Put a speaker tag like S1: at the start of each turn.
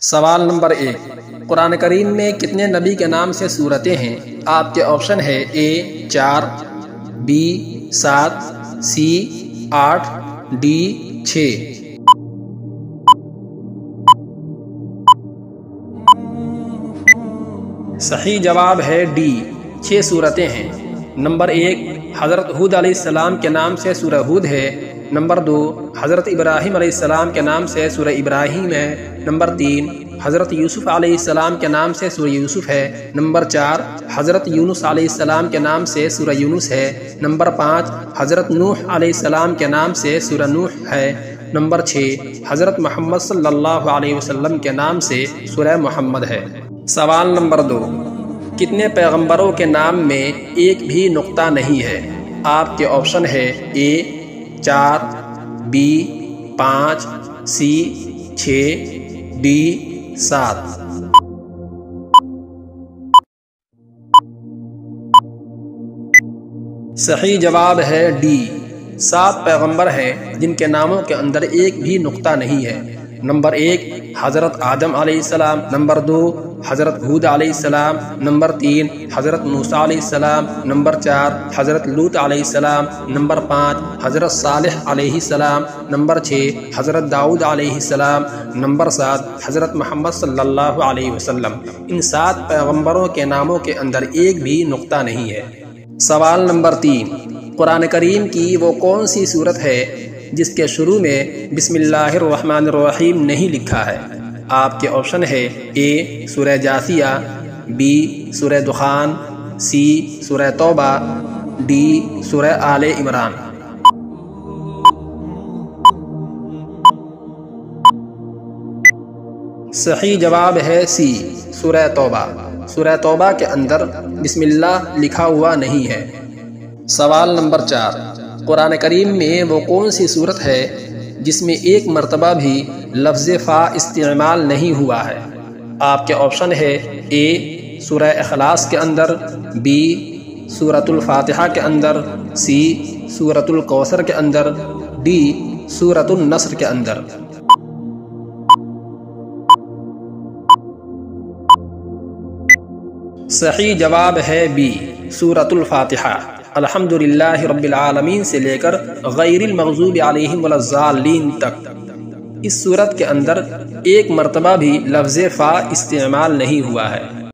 S1: سوال نمبر 1، قرآن کریم میں کتنے نبی کے نام سے سورتیں ہیں؟ آپ کے آپشن ہے A 4، B 7، C 8، D 6۔ صحیح جواب ہے D 6 سورتیں ہیں۔ نمبر 1، حضرت ہود علیہ السلام کے نام سے سورہ ہود ہے۔ نمبر 2، حضرت ابراہیم علیہ السلام کے نام سے سورہ ابراہیم ہے۔ نمبر 3، حضرت یوسف علیہ السلام کے نام سے سورہ یوسف ہے۔ نمبر 4، حضرت یونس علیہ السلام کے نام سے سورہ یونس ہے۔ نمبر 5، حضرت نوح علیہ السلام کے نام سے سورہ نوح ہے۔ نمبر 6، حضرت محمد صلی اللہ علیہ وسلم کے نام سے سورہ محمد ہے۔ سوال نمبر 2، کتنے پیغمبروں کے نام میں ایک بھی نقطہ نہیں ہے؟ آپ کے آپشن ہے A 4، B 5، C 6، D 7۔ صحیح جواب ہے D 7 پیغمبر ہیں جن کے ناموں کے اندر ایک بھی نقطہ نہیں ہے۔ نمبر 1، حضرت آدم علیہ السلام۔ نمبر 2، حضرت ہود علیہ السلام۔ نمبر 3، حضرت موسیٰ علیہ السلام۔ نمبر 4، حضرت لوط علیہ السلام۔ نمبر 5، حضرت صالح علیہ السلام۔ نمبر 6، حضرت داؤد علیہ السلام۔ نمبر 7، حضرت محمد صلی اللہ علیہ وسلم۔ ان 7 پیغمبروں کے ناموں کے اندر ایک بھی نقطہ نہیں ہے۔ سوال نمبر 3، قرآن کریم کی وہ کون سی سورت ہے جس کے شروع میں بسم اللہ الرحمن الرحیم نہیں لکھا ہے؟ آپ کے آپشن ہے A سورہ جاثیہ، B سورہ دخان، C سورہ توبہ، D سورہ آل عمران۔ صحیح جواب ہے C سورہ توبہ۔ سورہ توبہ کے اندر بسم اللہ لکھا ہوا نہیں ہے۔ سوال نمبر 4، قرآن کریم میں وہ کون سی سورت ہے جس میں ایک مرتبہ بھی لفظ فا استعمال نہیں ہوا ہے؟ آپ کے آپشن ہے A سورہ اخلاص کے اندر، B سورۃ الفاتحہ کے اندر، C سورۃ الکوثر کے اندر، D سورۃ النصر کے اندر۔ صحیح جواب ہے B سورۃ الفاتحہ۔ الحمدللہ رب العالمین سے لے کر غیر المغضوب علیہم ولا الضالین تک اس سورت کے اندر ایک مرتبہ بھی لفظ فا استعمال نہیں ہوا ہے۔